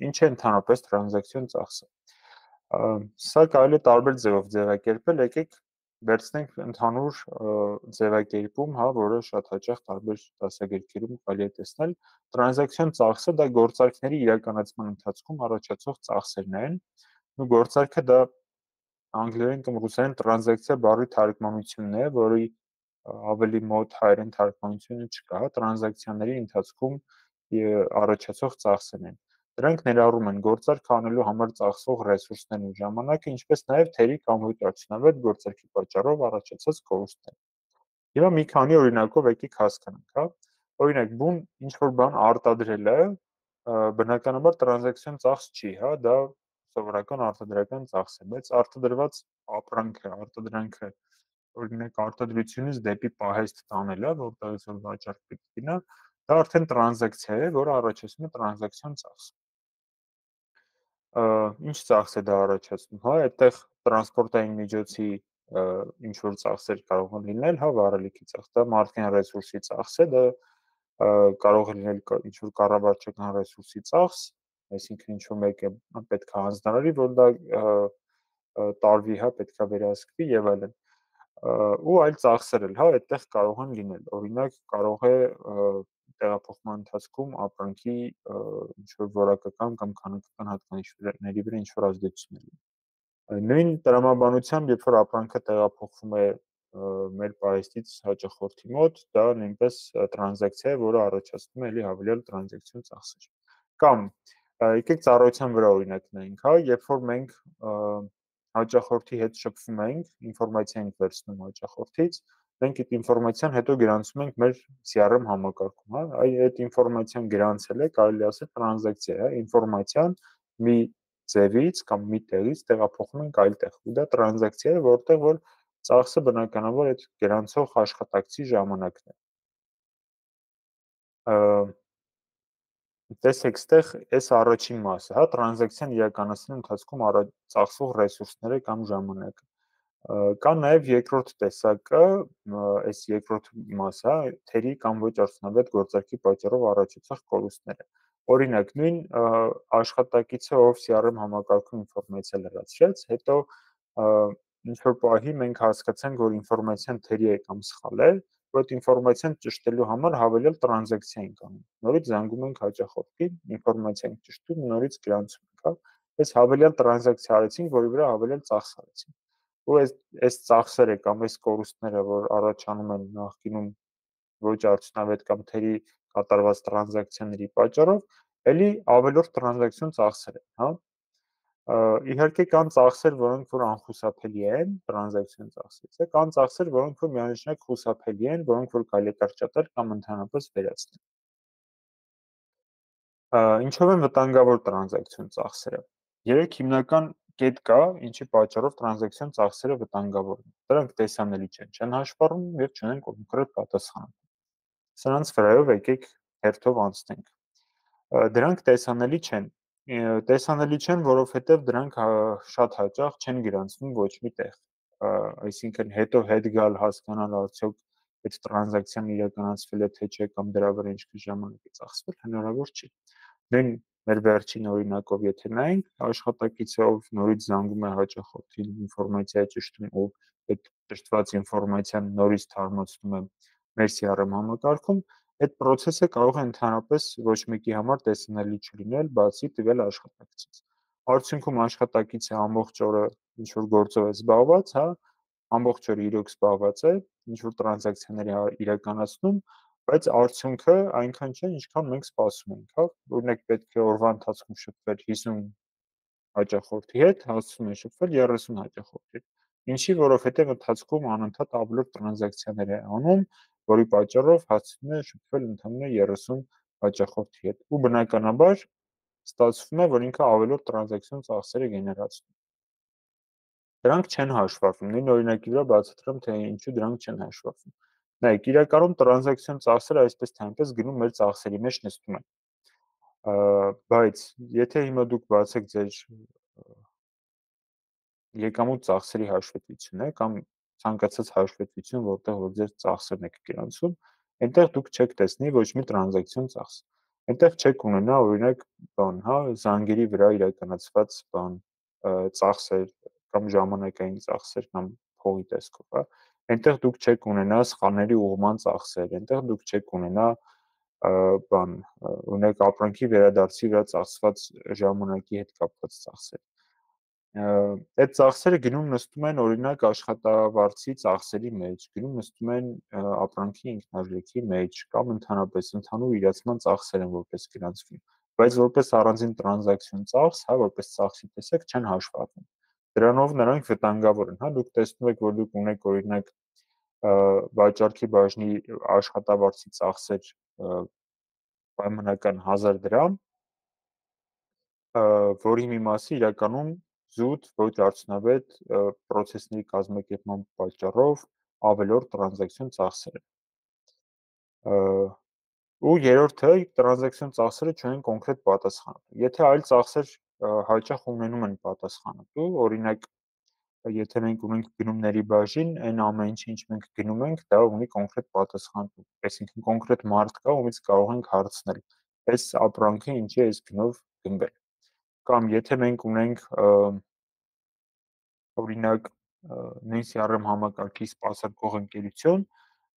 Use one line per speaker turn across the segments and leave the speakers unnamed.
Ինչ է ընդհանրապես տրանզակցիոն ծախսը։ Սա կարելի է տարբեր ձևով ձևակերպել, եկեք վերցնենք ընդհանուր ձևակերպում, հա, որը շատ հաճախ տարբեր դասագրքերում կարելի է տեսնել։ Տրանզակցիոն ծախսը դա գործարքների իրականացման ընթացքում առաջացող ծախսերն են։ Ու գործարքը դա անգլերեն կամ ռուսերեն տրանզակցիա բառի թարգմանությունն է, որի ավելի մոտ հայերեն թարգմանությունը չկա, տրանզակցիաների ընթացքում առաջացող ծախսերն են։ Դրանք ներառում են գործարք անելու համար ծախսող ռեսուրսներն ու ժամանակը, ինչպես նաև թերի կամ արդյունավետ գործարքի պատճառով առաջացած կորուստներ։ Հիմա մի քանի օրինակով եկեք հասկանանք, հա։ Օրինակ, բուն ինչ որ բան արտադրելը բնականաբար տրանզակցիոն ծախս չի, հա, դա սովորական արտադրական ծախս է, բայց արտադրված ապրանքը, արտադրանքը, օրինակ արտադրությունից դեպի պահեստ տանելը, որտեղից որ վաճառք պետք է գնա, դա արդեն տրանզակցիա է, որը առաջացնում է տրանզակցիոն ծախս։ Ինչ ծախս է դա առաջացնում, հա, այդտեղ տրանսպորտային միջոցի ինչ որ ծախսեր կարող են լինել, հա, վառելիքի ծախս, դա մարդկային ռեսուրսի ծախս է, դա կարող է լինել ինչ որ կառավարչական ռեսուրսի ծախս, այսինքն ինչ որ մեկը պետք է հանձնարարի, որ դա տարվի, հա, պետք է վերահսկվի եւ այլն։ Ու այլ ծախսեր էլ, հա, այդտեղ կարող են լինել։ Օրինակ կարող է տեղափոխման ընթացքում ապրանքի ինչ որ որակական կամ քանակական հատկանիշների վրա ինչ որ ազդեցություն լինի։ Նույն տրամաբանությամբ, երբ որ ապրանքը տեղափոխվում է մեր պահեստից հաճախորդի մոտ, դա նույնպես տրանզակցիա է, որը առաջացնում է էլի հավելյալ տրանզակցիոն ծախսեր։ Կամ եկեք ծառայության վրա օրինակ նայենք, հա, երբ որ մենք հաճախորդի հետ շփվում ենք, ինֆորմացիա ենք վերցնում հաճախորդից, մենք այդ ինֆորմացիան հետո գրանցում ենք մեր CRM համակարգում, հա, այդ ինֆորմացիան գրանցելը կարելի ասել տրանզակցիա է, ինֆորմացիան մի ձևից կամ մի տեղից տեղափոխում ենք այլ տեղ։ Ու դա տրանզակցիա է, որտեղ որ ծախսը բնականաբար այդ գրանցող աշխատակցի ժամանակն է։ Տեսեք, ստեղ այս առաջին մասը, հա, տրանզակցիան իրականացնելու ընթացքում ծախսող ռեսուրսները կամ ժամանակը։ Կա նաև երկրորդ տեսակը, այս երկրորդ մասը, հա, թերի կամ ոչ արդյունավետ գործարքի պատճառով առաջացող կորուստները։ Օրինակ, նույն աշխատակիցը, ով CRM համակարգում ինֆորմացիա լրացրեց, հետո ինչ որ պահի մենք հասկացանք, որ ինֆորմացիան թերի է կամ սխալ է, այդ ինֆորմացիան ճշտելու համար հավելյալ տրանզակցիա ենք անում։ Նորից զանգում ենք հաճախորդին, ինֆորմացիա ենք ճշտում, նորից գրանցում ենք, հա։ Այս հավելյալ տրանզակցիա արեցինք, որի վրա հավելյալ ծախս արեցինք։ Ու այս ծախսերը կամ այս կորուստները, որ առաջանում են նախկինում ոչ արդյունավետ կամ թերի կատարված տրանզակցիաների պատճառով, էլի ավելորդ տրանզակցիոն ծախսեր են, հա։ Իհարկե կան ծախսեր, որոնք որ անխուսափելի են տրանզակցիոն ծախսից, կան ծախսեր, որոնք որ միանշանակ խուսափելի են, որոնք որ կարելի է կրճատել կամ ընդհանրապես վերացնել։ Ինչով են վտանգավոր տրանզակցիոն ծախսերը։ 3 հիմնական կետ կա, ինչի պատճառով տրանզակցիոն ծախսերը վտանգավոր են։ Դրանք տեսանելի չեն հաշվառվում եւ չունեն կոնկրետ պատասխան։ Սրանց վրայով եկեք հերթով անցնենք։ Դրանք տեսանելի չեն, որովհետև դրանք շատ հաճախ չեն գրանցվում ոչ մի տեղ։ Այսինքն հետո հետ գալ հասկանալ արդյոք այդ տրանզակցիան իրականացվել է թե չէ կամ դրա վրա ինչքան ժամանակ է ծախսվել, հնարավոր չի։ Նույն մեր վերջին օրինակով եթե նայենք, աշխատակիցը ով նորից զանգում է հաճախորդին, ինֆորմացիա է ճշտում, ով այդ ճշտված ինֆորմացիան նորից թարմացնում է մեր CRM համակարգում, այդ process-ը կարող է ընդհանրապես ոչ մեկի համար տեսանելի չլինել, բացի տվյալ աշխատակցից։ Արդյունքում աշխատակիցը ամբողջ օրը ինչ որ գործով է զբաղված, հա, ամբողջ օրը իրոք զբաղված է, ինչ որ տրանզակցիաների իրականացնում, բայց արդյունքը այնքան չէ, ինչքան մենք սպասում ենք, հա։ Օրինակ պետք է օրվա ընթացքում շփվել 50 հաճախորդի հետ, հասցնում է շփվել 30 հաճախորդի հետ։ Ինչի, որովհետև ընթացքում անընդհատ ավելորդ տրանզակցիաներ է անում, որի պատճառով հասցնում է շփվել ընդամենը 30 հաճախորդի հետ։ Ու բնականաբար ստացվում է, որ ինքը ավելորդ տրանզակցիոն ծախսեր է գեներացնում։ Դրանք չեն հաշվառվում։ Նույն օրինակի վրա բացատրեմ, թե ինչու դրանք չեն հաշվառվում։ Նայեք, իրականում տրանզակցիոն ծախսերը այսպես թե այնպես գնում մեր ծախսերի մեջ նստում են։ Բայց եթե հիմա դուք բացեք ձեր եկամուտ ծախսերի հաշվետվությունը կամ ցանկացած հաշվետվություն, որտեղ որ ձեր ծախսերն եք գրանցում, այնտեղ դուք չեք տեսնի ոչ մի տրանզակցիոն ծախս։ Այնտեղ չեք ունենա օրինակ բան, հա, զանգերի վրա իրականացված բան, ծախսեր կամ ժամանակային ծախսեր կամ փողի տեսքով, հա։ Այնտեղ դուք չեք ունենա սխալների ուղղման ծախսեր, այնտեղ դուք չեք ունենա բան, օրինակ ապրանքի վերադարձի վրա ծախսված ժամանակի հետ կապված ծախսեր։ Այդ ծախսերը գնում նստում են օրինակ աշխատավարձի ծախսերի մեջ, գնում նստում են ապրանքի ինքնարժեքի մեջ կամ ընդհանրապես ընդհանուր իրացման ծախսեր են որպես գրանցվում, բայց որպես առանձին տրանզակցիոն ծախս, հա, որպես ծախսի տեսակ չեն հաշվառվում։ Դրանով նրանք վտանգավոր են, հա, դուք տեսնում եք, որ դուք ունեք օրինակ վաճառքի բաժնի աշխատավարձի ծախսեր պայմանական 1000 դրամ, որի մի մասը իրականում զուտ ոչ արդյունավետ պրոցեսների կազմակերպման պատճառով ավելորդ տրանզակցիոն ծախսեր են։ Ու երրորդը տրանզակցիոն ծախսերը չունեն կոնկրետ պատասխանատու։ Եթե այլ ծախսեր հաճախ ունենում են պատասխանատու, օրինակ եթե մենք ունենք գնումների բաժին, այն ամեն ինչ մենք գնում ենք, դա ունի կոնկրետ պատասխանատու, այսինքն կոնկրետ մարդ կա, ումից կարող ենք հարցնել, այս ապրանքը ինչի է այս գնով գնվել։ Կամ եթե մենք ունենք օրինակ նույն CRM համակարգի սպասարկող ընկերություն,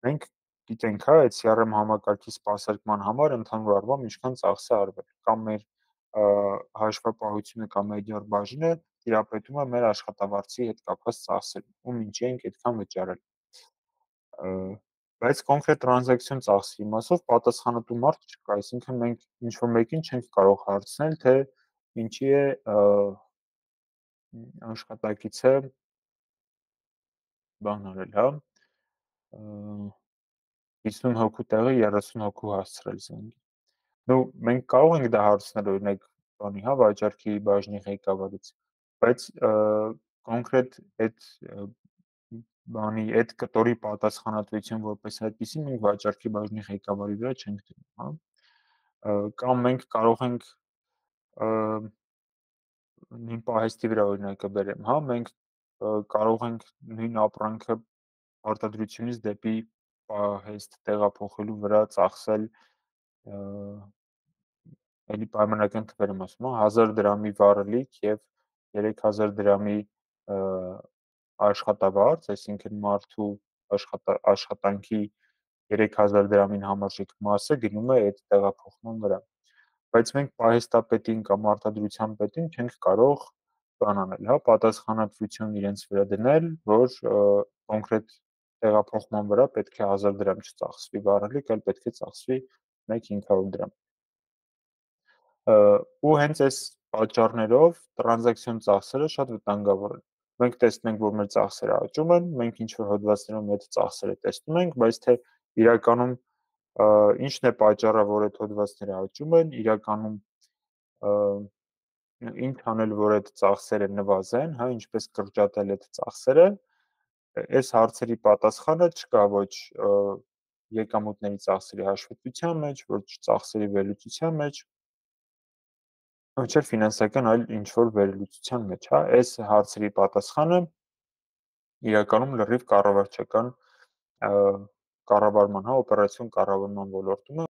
մենք գիտենք, հա, այդ CRM համակարգի սպասարկման համար ընդհանուր առմամբ ինչքան ծախս է արվել, կամ մեր հաշվապահությունը կամ HR բաժինը տիրապետում է մեր աշխատավարձի հետ կապված ծախսերին, ում ինչի ենք այդքան վճարել։ Բայց կոնկրետ տրանզակցիոն ծախսերի մասով պատասխանատու մարդ չկա, այսինքն մենք ինչ-որ մեկին չենք կարող հարցնել, թե ինչի է աշխատակիցը բան արել, հա, 50 հոգու տեղը 30 հոգու հասցրել զանգի։ Ну, մենք կարող ենք դա հարցնել օրինակ բանի, հա, վաճառքի բաժնի ղեկավարից, բայց կոնկրետ այդ բանի, այդ կտորի պատասխանատվություն որպես այդպեսի մենք վաճառքի բաժնի ղեկավարի վրա չենք դնում, հա։ Կամ մենք կարող ենք նույն պահեստի վրա օրինակը բերեմ, հա, մենք կարող ենք նույն ապրանքը արտադրությունից դեպի պահեստ տեղափոխելու վրա ծախսել էլի պայմանական թվեր եմ ասում, 1000 դրամի վառելիք եւ 3000 դրամի աշխատավարձ, այսինքն մարդու աշխատանքի 3000 դրամին համարժեք մասը գնում է այդ տեղափոխման վրա։ Բայց մենք պահեստապետին կամ արտադրության պետին չենք կարող բան անել, հա, պատասխանատվություն իրենց վրա դնել, որ կոնկրետ տեղափոխման վրա պետք է 1000 դրամ չծախսվի վառելիք, այլ պետք է ծախսվի 500 դրամ։ Ու հենց այս պատճառներով տրանզակցիոն ծախսերը շատ վտանգավոր են։ Մենք տեսնենք, որ մեր ծախսերը աճում են, մենք ինչ-որ հոդվածներում այդ ծախսերը տեսնում ենք, բայց թե իրականում ինչն է պատճառը, որ այդ հոդվածները աճում են, իրականում ինչ անել, որ այդ ծախսերը նվազեն, հա, ինչպես կրճատել այդ ծախսերը, այս հարցերի պատասխանը չկա ոչ եկամուտների ծախսերի հաշվետվության մեջ, ոչ ծախսերի վերլուծության մեջ, ոչ էլ ֆինանսական այլ ինչ-որ վերլուծության մեջ, հա, այս հարցերի պատասխանը իրականում լրիվ կառավարչական կառավարման, հա, օպերացիոն կառավարման ոլորտում է